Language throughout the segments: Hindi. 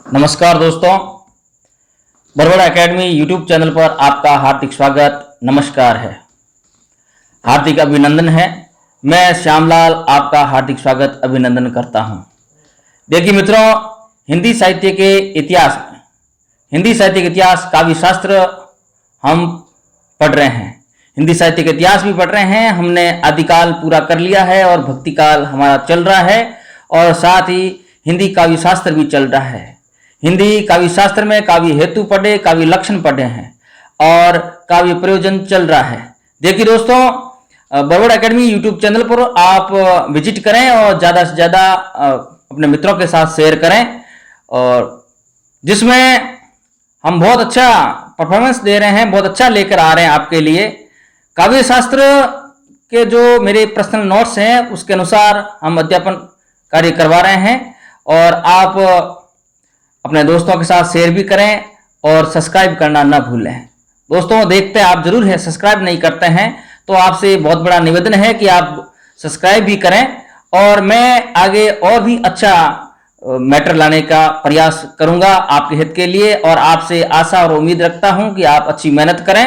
नमस्कार दोस्तों, बरबड़ा एकेडमी यूट्यूब चैनल पर आपका हार्दिक स्वागत नमस्कार है। हार्दिक अभिनंदन है। मैं श्यामलाल आपका हार्दिक स्वागत अभिनंदन करता हूं। देखिए मित्रों, हिंदी साहित्य के इतिहास काव्य शास्त्र हम पढ़ रहे हैं। हिंदी साहित्य के इतिहास भी पढ़ रहे हैं। हमने आदिकाल पूरा कर लिया है और भक्ति काल हमारा चल रहा है और साथ ही हिंदी काव्य शास्त्र भी चल रहा है। हिंदी काव्य शास्त्र में काव्य हेतु पढ़े, काव्य लक्षण पढ़े हैं और काव्य प्रयोजन चल रहा है। देखिए दोस्तों, बरबड़ा एकेडमी यूट्यूब चैनल पर आप विजिट करें और ज़्यादा से ज़्यादा अपने मित्रों के साथ शेयर करें, और जिसमें हम बहुत अच्छा परफॉर्मेंस दे रहे हैं, बहुत अच्छा लेकर आ रहे हैं आपके लिए। काव्य शास्त्र के जो मेरे पर्सनल नोट्स हैं उसके अनुसार हम अध्यापन कार्य करवा रहे हैं, और आप अपने दोस्तों के साथ शेयर भी करें और सब्सक्राइब करना ना भूलें। दोस्तों, देखते आप जरूर हैं, सब्सक्राइब नहीं करते हैं तो आपसे बहुत बड़ा निवेदन है कि आप सब्सक्राइब भी करें, और मैं आगे और भी अच्छा मैटर लाने का प्रयास करूंगा आपके हित के लिए। और आपसे आशा और उम्मीद रखता हूं कि आप अच्छी मेहनत करें,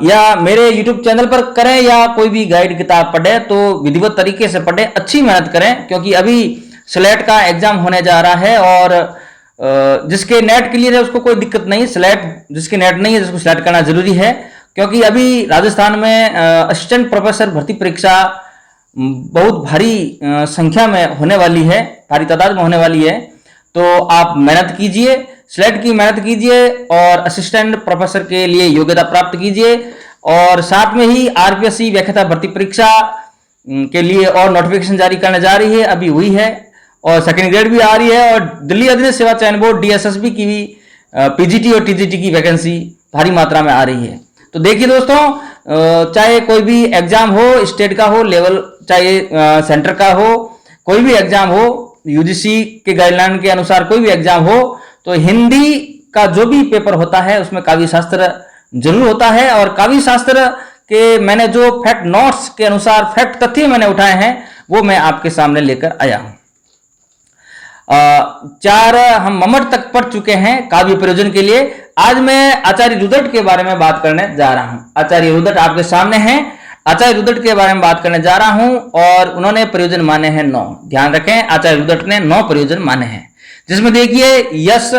या मेरे YouTube चैनल पर करें या कोई भी गाइड किताब पढ़े तो विधिवत तरीके से पढ़ें, अच्छी मेहनत करें, क्योंकि अभी स्लेट का एग्जाम होने जा रहा है। और जिसके नेट क्लियर है उसको कोई दिक्कत नहीं, जिसके नेट नहीं है उसको सिलेक्ट करना जरूरी है, क्योंकि अभी राजस्थान में असिस्टेंट प्रोफेसर भर्ती परीक्षा बहुत भारी संख्या में होने वाली है, भारी तादाद में होने वाली है। तो आप मेहनत कीजिए, स्लेट की मेहनत कीजिए और असिस्टेंट प्रोफेसर के लिए योग्यता प्राप्त कीजिए। और साथ में ही आरपीएससी व्याख्याता भर्ती परीक्षा के लिए और नोटिफिकेशन जारी करने जा रही है, अभी हुई है, और सेकंड ग्रेड भी आ रही है। और दिल्ली अधीनस्थ सेवा चयन बोर्ड डीएसएसबी की भी पीजीटी और टीजीटी की वैकेंसी भारी मात्रा में आ रही है। तो देखिए दोस्तों, चाहे कोई भी एग्जाम हो, स्टेट का हो लेवल, चाहे सेंटर का हो, कोई भी एग्जाम हो, यूजीसी के गाइडलाइन के अनुसार कोई भी एग्जाम हो, तो हिंदी का जो भी पेपर होता है उसमें काव्य शास्त्र जरूर होता है। और काव्य शास्त्र के मैंने जो फैक्ट नोट्स के अनुसार फैक्ट तथ्य मैंने उठाए हैं वो मैं आपके सामने लेकर आया हूं। 4 हम मम्मट तक पढ़ चुके हैं काव्य प्रयोजन के लिए। आज मैं आचार्य रुदट के बारे में बात करने जा रहा हूं। आचार्य रुदट आपके सामने हैं। आचार्य रुदट के बारे में बात करने जा रहा हूं, और उन्होंने प्रयोजन माने हैं 9। ध्यान रखें, आचार्य रुदट ने 9 प्रयोजन माने हैं, जिसमें देखिए यश,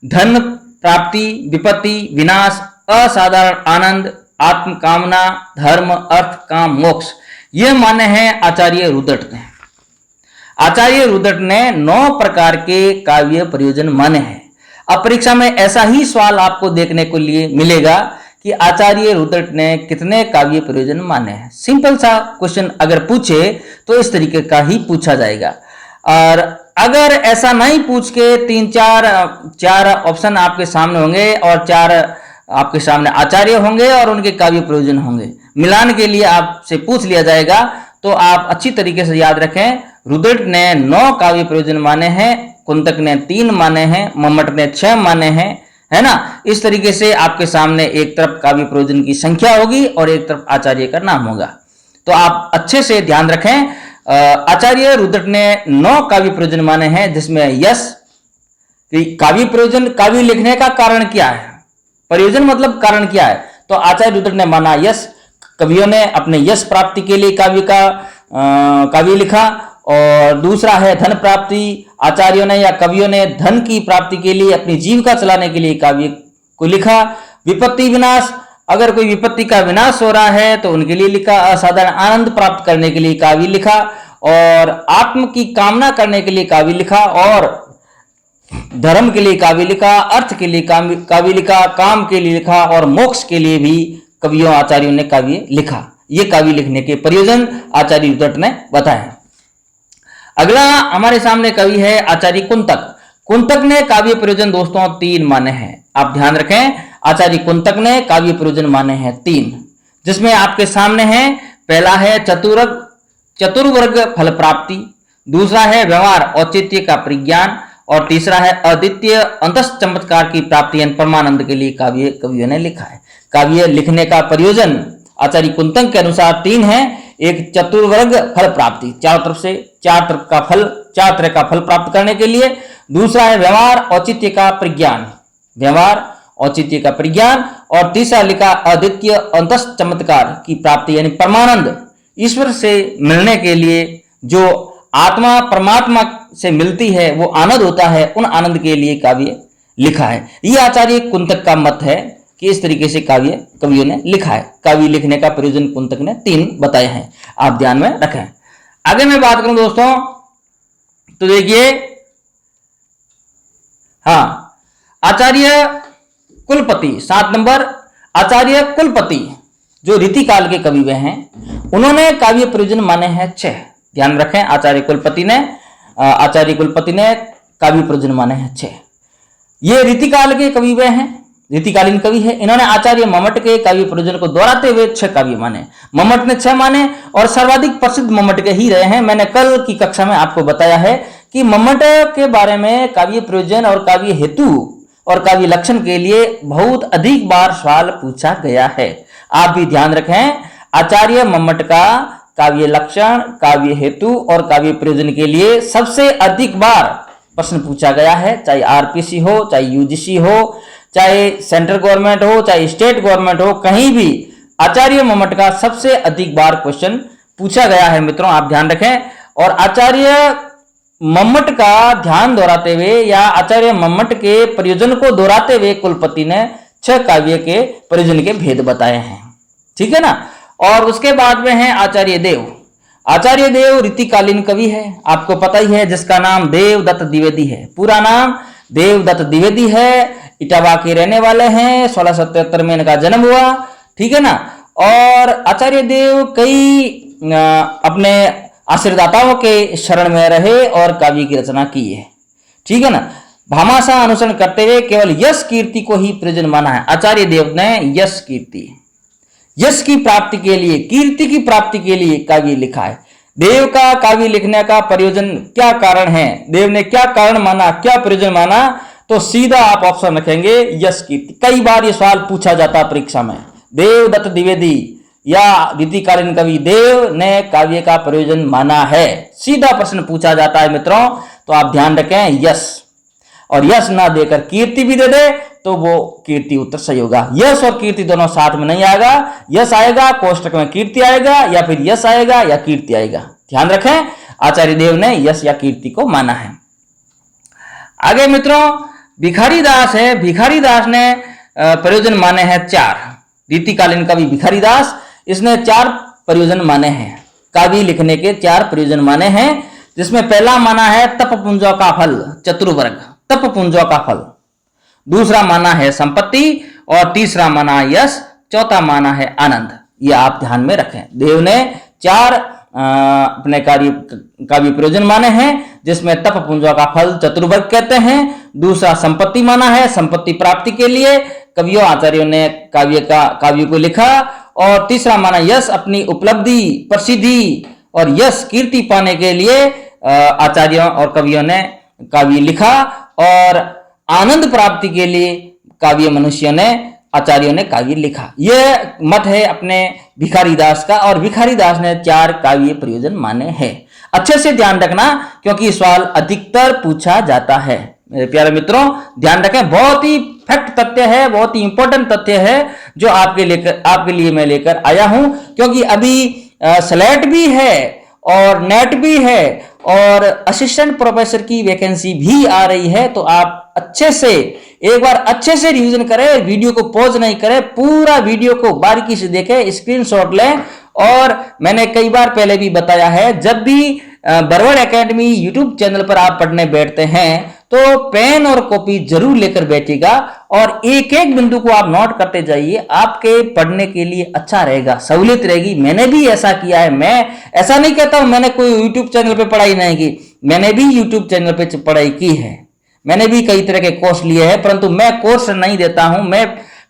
धन प्राप्ति, विपत्ति, विनाश, असाधारण आनंद, आत्म कामना, धर्म, अर्थ, काम, मोक्ष, ये माने हैं आचार्य रुदट ने। आचार्य रुदट ने 9 प्रकार के काव्य प्रयोजन माने हैं। अब परीक्षा में ऐसा ही सवाल आपको देखने को लिए मिलेगा कि आचार्य रुदट ने कितने काव्य प्रयोजन माने हैं। सिंपल सा क्वेश्चन अगर पूछे तो इस तरीके का ही पूछा जाएगा। और अगर ऐसा नहीं पूछ के 3-4 ऑप्शन आपके सामने होंगे और 4 आपके सामने आचार्य होंगे और उनके काव्य प्रयोजन होंगे, मिलान के लिए आपसे पूछ लिया जाएगा, तो आप अच्छी तरीके से याद रखें। रुदट ने 9 काव्य प्रयोजन माने हैं, कुंतक ने 3 माने हैं, मम्मट ने 6 माने हैं, है ना। इस तरीके से आपके सामने एक तरफ काव्य प्रयोजन की संख्या होगी और एक तरफ आचार्य का नाम होगा। तो आप अच्छे से ध्यान रखें। आचार्य रुदट ने 9 काव्य प्रयोजन माने हैं, जिसमें यश, काव्य प्रयोजन, काव्य लिखने का कारण क्या है, प्रयोजन मतलब कारण क्या है, तो आचार्य रुदट ने माना यश। कवियों ने अपने यश प्राप्ति के लिए काव्य लिखा। और दूसरा है धन प्राप्ति, आचार्यों ने या कवियों ने धन की प्राप्ति के लिए, अपनी जीविका चलाने के लिए काव्य को लिखा। विपत्ति विनाश, अगर कोई विपत्ति का विनाश हो रहा है तो उनके लिए लिखा। असाधारण आनंद प्राप्त करने के लिए काव्य लिखा, और आत्म की कामना करने के लिए काव्य लिखा, और धर्म के लिए काव्य लिखा, अर्थ के लिए काव्य लिखा, काम के लिए लिखा, और मोक्ष के लिए भी कवियों आचार्यों ने काव्य लिखा। ये काव्य लिखने के प्रयोजन आचार्य रुदट ने बताए। अगला हमारे सामने कवि है आचार्य कुंतक। कुंतक ने काव्य प्रयोजन दोस्तों 3 माने हैं। आप ध्यान रखें, आचार्य कुंतक ने काव्य प्रयोजन माने हैं 3, जिसमें आपके सामने है, पहला है चतुर्वर्ग फल प्राप्ति, दूसरा है व्यवहार औचित्य का परिज्ञान, और तीसरा है अद्वितीय अंतस चमत्कार की प्राप्ति परमानंद के लिए काव्य कवियों ने लिखा है। काव्य लिखने का प्रयोजन आचार्य कुंतक के अनुसार 3 है। एक चतुर्वर्ग फल प्राप्ति, चार तरह का फल प्राप्त करने के लिए। दूसरा है व्यवहार औचित्य का प्रज्ञान, व्यवहार औचित्य का प्रज्ञान। और तीसरा लिखा अद्वितीय अंतस चमत्कार की प्राप्ति यानी परमानंद, ईश्वर से मिलने के लिए जो आत्मा परमात्मा से मिलती है वो आनंद होता है, उन आनंद के लिए काव्य लिखा है। ये आचार्य कुंतक का मत है कि इस तरीके से काव्य कवियों ने लिखा है। काव्य लिखने का प्रयोजन कुंतक ने 3 बताए हैं, आप ध्यान में रखें। आगे मैं बात करूं दोस्तों तो देखिए, हाँ, आचार्य कुलपति 7 नंबर, आचार्य कुलपति जो रीतिकाल के कवि वे हैं, उन्होंने काव्य प्रयोजन माने हैं 6। ध्यान रखें, आचार्य कुलपति ने काव्य प्रयोजन माने हैं 6। ये रीतिकाल के कवि वे हैं, रीतिकालीन कवि है। इन्होंने आचार्य मम्मट के काव्य प्रयोजन को दोहराते हुए 6 काव्य माने। मम्मट ने 6 माने और सर्वाधिक प्रसिद्ध मम्मट के ही रहे हैं। मैंने कल की कक्षा में आपको बताया है कि मम्मट के बारे में काव्य प्रयोजन और काव्य हेतु और काव्य लक्षण के लिए बहुत अधिक बार सवाल पूछा गया है। आप भी ध्यान रखें, आचार्य मम्मट का काव्य लक्षण, काव्य हेतु और काव्य प्रयोजन के लिए सबसे अधिक बार प्रश्न पूछा गया है, चाहे आरपीसी हो, चाहे यूजीसी हो, चाहे सेंट्रल गवर्नमेंट हो, चाहे स्टेट गवर्नमेंट हो, कहीं भी आचार्य मम्मट का सबसे अधिक बार क्वेश्चन पूछा गया है मित्रों, आप ध्यान रखें। और आचार्य मम्मट का ध्यान दोहराते हुए या आचार्य मम्मट के प्रयोजन को दोहराते हुए कुलपति ने 6 काव्य के प्रयोजन के भेद बताए हैं, ठीक है ना। और उसके बाद में है आचार्य देव। आचार्य देव रीतिकालीन कवि है, आपको पता ही है, जिसका नाम देवदत्त द्विवेदी है। पूरा नाम देवदत्त द्विवेदी है, इटावा के रहने वाले हैं, 1677 में इनका जन्म हुआ, ठीक है ना। और आचार्य देव कई अपने आशीर्दाताओं के शरण में रहे और काव्य की रचना की है, ठीक है ना। भामाशाह अनुसरण करते हुए केवल यश कीर्ति को ही प्रयोजन माना है। आचार्य देव ने यश कीर्ति, यश की प्राप्ति के लिए, कीर्ति की प्राप्ति के लिए काव्य लिखा है। देव का काव्य लिखने का प्रयोजन क्या कारण है, देव ने क्या कारण माना, क्या प्रयोजन माना, तो सीधा आप ऑप्शन रखेंगे यश कीर्ति। कई बार ये सवाल पूछा जाता परीक्षा में, देवदत्त द्विवेदी या रीतिकालीन कवि देव ने काव्य का प्रयोजन माना है, सीधा प्रश्न पूछा जाता है मित्रों। तो आप ध्यान रखें यश, और यश ना देकर कीर्ति भी दे दे तो वो कीर्ति उत्तर सही होगा। यश और कीर्ति दोनों साथ में नहीं आएगा, यश आएगा कोष्टक में कीर्ति आएगा, या फिर यश आएगा या कीर्ति आएगा। ध्यान रखें, आचार्य देव ने यश या कीर्ति को माना है। आगे मित्रों भिखारी दास है, भिखारी दास ने प्रयोजन माने हैं 4। रीतिकालीन कवि भिखारी दास, इसने 4 प्रयोजन माने हैं, काव्य लिखने के 4 प्रयोजन माने हैं, जिसमें पहला माना है तपपुंजों का फल, चतुर्वर्ग, तपपुंजों का फल। दूसरा माना है संपत्ति और तीसरा माना यश, चौथा माना है आनंद। ये आप ध्यान में रखें। देव ने 4 अपने काव्य प्रयोजन माने हैं, जिसमें तपपुंजों का फल चतुर्वर्ग कहते हैं। दूसरा संपत्ति माना है, संपत्ति प्राप्ति के लिए कवियों आचार्यों ने काव्य को लिखा। और तीसरा माना यश, अपनी उपलब्धि, प्रसिद्धि और यश कीर्ति पाने के लिए आचार्यों और कवियों ने काव्य लिखा। और आनंद प्राप्ति के लिए काव्य मनुष्यों ने, आचार्यों ने काव्य लिखा। यह मत है अपने भिखारी दास का, और भिखारी दास ने 4 काव्य प्रयोजन माने हैं। अच्छे से ध्यान रखना क्योंकि सवाल अधिकतर पूछा जाता है। मेरे प्यारे मित्रों ध्यान रखें, बहुत ही फैक्ट तथ्य है, बहुत ही इंपॉर्टेंट तथ्य है जो आपके लिए मैं लेकर आया हूं। क्योंकि अभी स्लेट भी है और नेट भी है और असिस्टेंट प्रोफेसर की वैकेंसी भी आ रही है। तो आप अच्छे से एक बार अच्छे से रिवीजन करें, वीडियो को पॉज नहीं करें, पूरा वीडियो को बारीकी से देखें, स्क्रीनशॉट लें। और मैंने कई बार पहले भी बताया है, जब भी बरवड़ एकेडमी यूट्यूब चैनल पर आप पढ़ने बैठते हैं तो पेन और कॉपी जरूर लेकर बैठिएगा और एक एक बिंदु को आप नोट करते जाइए। आपके पढ़ने के लिए अच्छा रहेगा, सहूलियत रहेगी। मैंने भी ऐसा किया है। मैं ऐसा नहीं कहता हूं मैंने कोई यूट्यूब चैनल पे पढ़ाई नहीं की, मैंने भी यूट्यूब चैनल पे पढ़ाई की है, मैंने भी कई तरह के कोर्स लिए हैं, परंतु मैं कोर्स नहीं देता हूं। मैं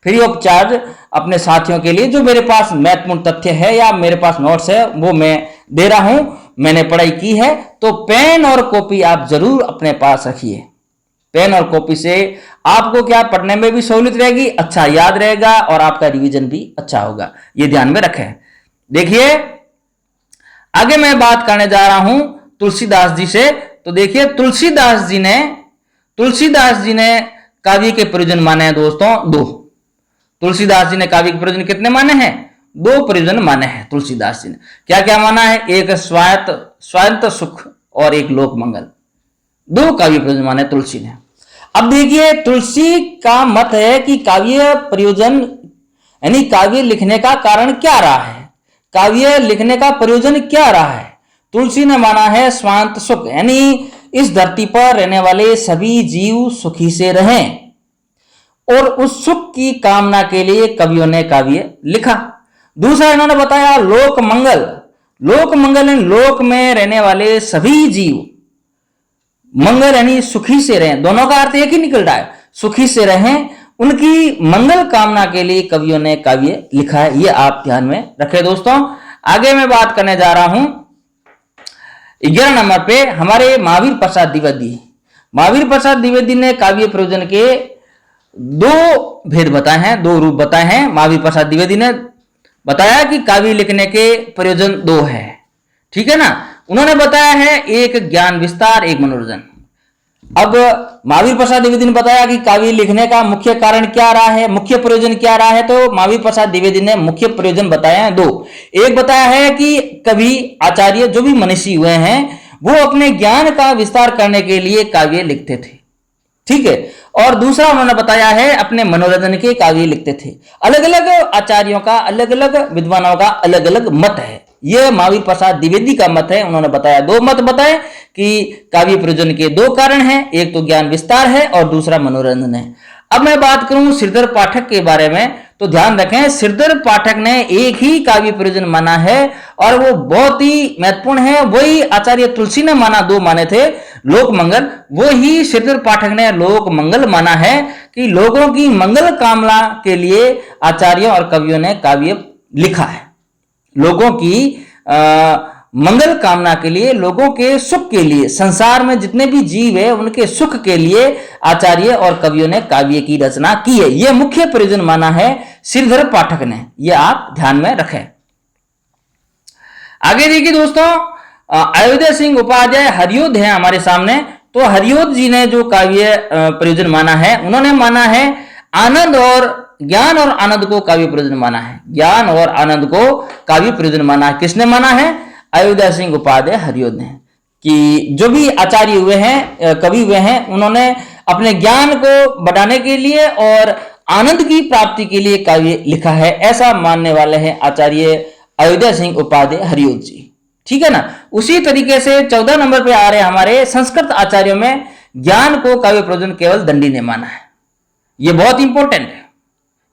फ्री ऑफ चार्ज अपने साथियों के लिए जो मेरे पास महत्वपूर्ण तथ्य है या मेरे पास नोट्स है वो मैं दे रहा हूं, मैंने पढ़ाई की है। तो पेन और कॉपी आप जरूर अपने पास रखिए। पेन और कॉपी से आपको क्या पढ़ने में भी सहूलियत रहेगी, अच्छा याद रहेगा और आपका रिवीजन भी अच्छा होगा। ये ध्यान में रखें। देखिए आगे मैं बात करने जा रहा हूं तुलसीदास जी से। तो देखिए तुलसीदास जी ने तुलसीदास जी ने काव्य के प्रयोजन माने हैं दोस्तों 2। तुलसीदास जी ने काव्य के प्रयोजन कितने माने हैं? 2 प्रयोजन माने हैं तुलसीदास जी ने। क्या क्या माना है? एक स्वायत्त सुख और एक लोक मंगल। 2 काव्य प्रयोजन माने तुलसी ने। अब देखिए, तुलसी का मत है कि काव्य प्रयोजन यानी काव्य लिखने का कारण क्या रहा है, काव्य लिखने का प्रयोजन क्या रहा है। तुलसी ने माना है स्वांत सुख, यानी इस धरती पर रहने वाले सभी जीव सुखी से रहें, और उस सुख की कामना के लिए कवियों ने काव्य लिखा। दूसरा इन्होंने बताया लोक मंगल। लोक मंगल यानी लोक में रहने वाले सभी जीव, मंगल यानी सुखी से रहें, दोनों का अर्थ एक ही निकल रहा है, सुखी से रहें, उनकी मंगल कामना के लिए कवियों ने काव्य लिखा है। ये आप ध्यान में रखें दोस्तों। आगे मैं बात करने जा रहा हूं 11 नंबर पे हमारे महावीर प्रसाद द्विवेदी। महावीर प्रसाद द्विवेदी ने काव्य प्रयोजन के 2 भेद बताए हैं, 2 रूप बताए हैं। महावीर प्रसाद द्विवेदी ने बताया कि काव्य लिखने के प्रयोजन 2 है, ठीक है ना। उन्होंने बताया है एक ज्ञान विस्तार, एक मनोरंजन। अब महावीर प्रसाद द्विवेदी ने बताया कि काव्य लिखने का मुख्य कारण क्या रहा है, मुख्य प्रयोजन क्या रहा है, तो महावीर प्रसाद द्विवेदी ने मुख्य प्रयोजन बताए हैं 2। एक बताया है कि कवि आचार्य जो भी मनीषी हुए हैं वो अपने ज्ञान का विस्तार करने के लिए काव्य लिखते थे, ठीक है। और दूसरा उन्होंने बताया है अपने मनोरंजन के काव्य लिखते थे। अलग अलग आचार्यों का, अलग अलग विद्वानों का अलग अलग मत है। यह महावीर प्रसाद द्विवेदी का मत है। उन्होंने बताया 2 मत बताए कि काव्य प्रयोजन के 2 कारण हैं, एक तो ज्ञान विस्तार है और दूसरा मनोरंजन है। अब मैं बात करूं श्रीधर पाठक के बारे में, तो ध्यान रखें श्रीधर पाठक ने एक ही काव्य प्रयोजन माना है और वो बहुत ही महत्वपूर्ण है। वही आचार्य तुलसी ने माना, 2 माने थे लोक मंगल, वो ही श्रीधर पाठक ने लोक मंगल माना है कि लोगों की मंगल कामना के लिए आचार्यों और कवियों ने काव्य लिखा है। लोगों की मंगल कामना के लिए, लोगों के सुख के लिए, संसार में जितने भी जीव है उनके सुख के लिए आचार्य और कवियों ने काव्य की रचना की है। यह मुख्य प्रयोजन माना है श्रीधर पाठक ने, यह आप ध्यान में रखें। आगे देखिए दोस्तों, अयोध्या सिंह उपाध्याय हरियोध है हमारे सामने। तो हरियोध जी ने जो काव्य प्रयोजन माना है, उन्होंने माना है आनंद और ज्ञान और आनंद को काव्य प्रयोजन माना है। ज्ञान और आनंद को काव्य प्रयोजन माना है। किसने माना है? अयोध्या सिंह उपाध्याय हरियोध ने। कि जो भी आचार्य हुए हैं, कवि हुए हैं, उन्होंने अपने ज्ञान को बढ़ाने के लिए और आनंद की प्राप्ति के लिए काव्य लिखा है, ऐसा मानने वाले हैं आचार्य अयोध्या सिंह उपाध्याय हरियोध जी, ठीक है ना। उसी तरीके से 14 नंबर पे आ रहे हमारे संस्कृत आचार्यों में ज्ञान को काव्य प्रयोजन केवल दंडी ने माना है। यह बहुत इंपॉर्टेंट है,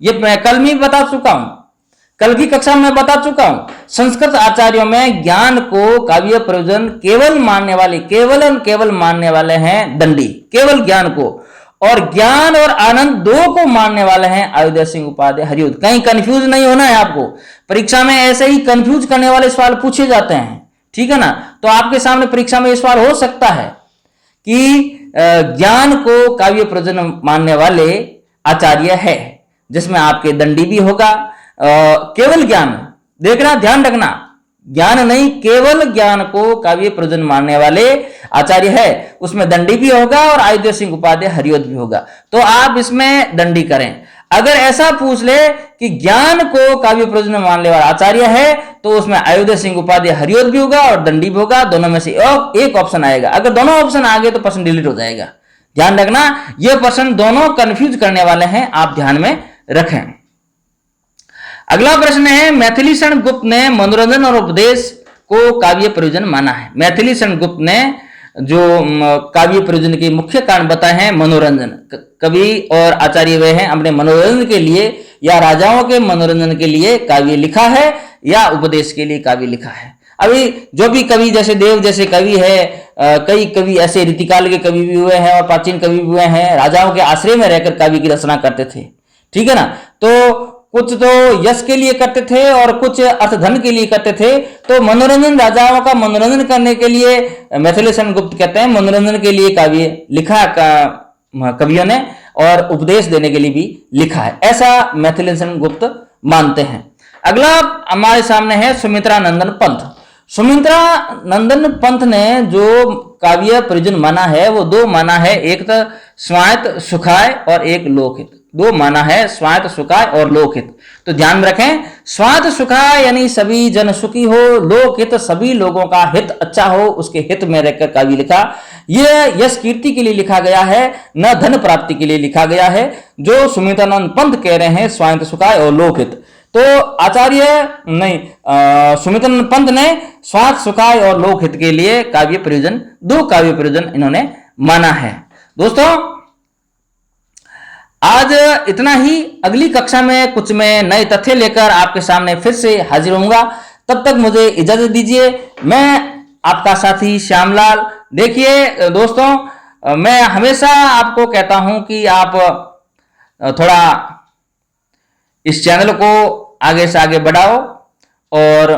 ये मैं कल में बता चुका हूं, कल की कक्षा में बता चुका हूं। संस्कृत आचार्यों में ज्ञान को काव्य प्रयोजन केवल मानने वाले, केवल मानने वाले हैं दंडी, केवल ज्ञान को, और ज्ञान और आनंद 2 को मानने वाले हैं अयोध्या सिंह उपाध्याय हरियोध। कहीं कंफ्यूज नहीं होना है आपको, परीक्षा में ऐसे ही कंफ्यूज करने वाले सवाल पूछे जाते हैं, ठीक है ना। तो आपके सामने परीक्षा में यह सवाल हो सकता है कि ज्ञान को काव्य प्रयोजन मानने वाले आचार्य है, जिसमें आपके दंडी भी होगा, केवल ज्ञान, देखना ध्यान रखना, ज्ञान नहीं केवल ज्ञान को काव्य प्रयोजन मानने वाले आचार्य है, उसमें दंडी भी होगा और अयोध्या सिंह उपाध्याय हरियोध भी होगा। तो आप इसमें दंडी करें। अगर ऐसा पूछ ले कि ज्ञान को काव्य प्रयोजन मानने वाला आचार्य है, तो उसमें अयोध्या सिंह उपाध्याय हरियोध भी होगा और दंडी भी होगा, दोनों में से एक ऑप्शन आएगा। अगर दोनों ऑप्शन आ गए तो प्रश्न डिलीट हो जाएगा। ध्यान रखना, ये प्रश्न दोनों कंफ्यूज करने वाले हैं, आप ध्यान में रखें। अगला प्रश्न है, मैथिली शरण गुप्त ने मनोरंजन और उपदेश को काव्य प्रयोजन माना है। मैथिली शरण गुप्त ने जो काव्य प्रयोजन के मुख्य कारण बताए हैं मनोरंजन। कवि और आचार्य वे हैं, अपने मनोरंजन के लिए या राजाओं के मनोरंजन के लिए काव्य लिखा है या उपदेश के लिए काव्य लिखा है। अभी जो भी कवि, जैसे देव जैसे कवि है, कई कवि ऐसे रीतिकाल के कवि भी हुए हैं और प्राचीन कवि भी हुए हैं, राजाओं के आश्रय में रहकर काव्य की रचना करते थे, ठीक है ना। तो कुछ तो यश के लिए करते थे और कुछ अर्थधन के लिए करते थे। तो मनोरंजन, राजाओं का मनोरंजन करने के लिए मैथिली शरण गुप्त कहते हैं मनोरंजन के लिए काव्य लिखा कवियों ने, और उपदेश देने के लिए भी लिखा है, ऐसा मैथिली शरण गुप्त मानते हैं। अगला हमारे सामने है सुमित्रा नंदन पंत। सुमित्रा नंदन पंत ने जो काव्य प्रयोजन माना है वो दो माना है, एक तो स्वायत्त सुखाय और एक लोकहित। दो माना है, स्वायत्त सुखाय और लोकहित। तो ध्यान में रखें, स्वायत्त सुखाय यानी सभी जन सुखी हो, लोकहित सभी लोगों का हित अच्छा हो, उसके हित में रहकर काव्य लिखा। यह यश कीर्ति के लिए लिखा गया है, न धन प्राप्ति के लिए लिखा गया है। जो सुमित्रानंद पंत कह रहे हैं स्वायत्त सुखाय और लोकहित, तो आचार्य नहीं सुमित्रानंद पंत ने स्वायत्त सुखाय और लोकहित के लिए काव्य प्रयोजन, दो काव्य प्रयोजन इन्होंने माना है। दोस्तों आज इतना ही, अगली कक्षा में कुछ मैं नए तथ्य लेकर आपके सामने फिर से हाजिर होऊंगा। तब तक मुझे इजाजत दीजिए। मैं आपका साथी श्यामलाल। देखिए दोस्तों, मैं हमेशा आपको कहता हूं कि आप थोड़ा इस चैनल को आगे से आगे बढ़ाओ और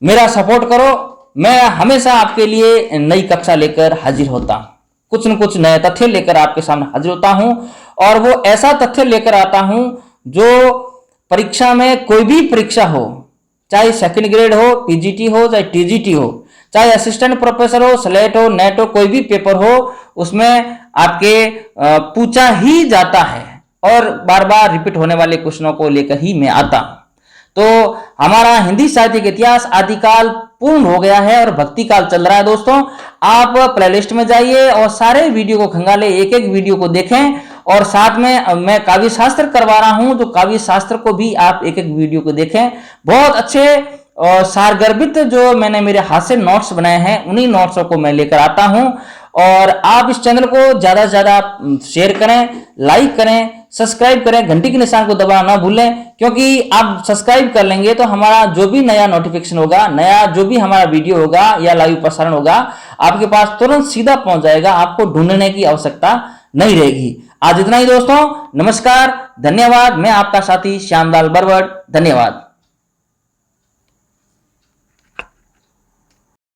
मेरा सपोर्ट करो। मैं हमेशा आपके लिए नई कक्षा लेकर हाजिर होता हूं, कुछ न कुछ नए तथ्य लेकर आपके सामने हाजिर होता हूं, और वो ऐसा तथ्य लेकर आता हूं जो परीक्षा में, कोई भी परीक्षा हो, चाहे सेकंड ग्रेड हो, पीजीटी हो, चाहे टीजीटी हो, चाहे असिस्टेंट प्रोफेसर हो, स्लेट हो, नेट हो, कोई भी पेपर हो, उसमें आपके पूछा ही जाता है और बार बार रिपीट होने वाले क्वेश्चनों को लेकर ही मैं आता हूं। तो हमारा हिंदी साहित्य का इतिहास आदिकाल पूर्ण हो गया है और भक्ति काल चल रहा है। दोस्तों आप प्लेलिस्ट में जाइए और सारे वीडियो को खंगाले, एक एक वीडियो को देखें, और साथ में मैं काव्य शास्त्र करवा रहा हूं, तो काव्य शास्त्र को भी आप एक एक वीडियो को देखें। बहुत अच्छे और सारगर्भित जो मैंने मेरे हाथ से नोट्स बनाए हैं, उन्हीं नोट्सों को मैं लेकर आता हूं। और आप इस चैनल को ज्यादा से ज्यादा शेयर करें, लाइक करें, सब्सक्राइब करें, घंटी के निशान को दबाना ना भूलें, क्योंकि आप सब्सक्राइब कर लेंगे तो हमारा जो भी नया नोटिफिकेशन होगा, नया जो भी हमारा वीडियो होगा या लाइव प्रसारण होगा, आपके पास तुरंत सीधा पहुंच जाएगा, आपको ढूंढने की आवश्यकता नहीं रहेगी। आज इतना ही दोस्तों, नमस्कार, धन्यवाद। मैं आपका साथी श्यामलाल बरवट, धन्यवाद।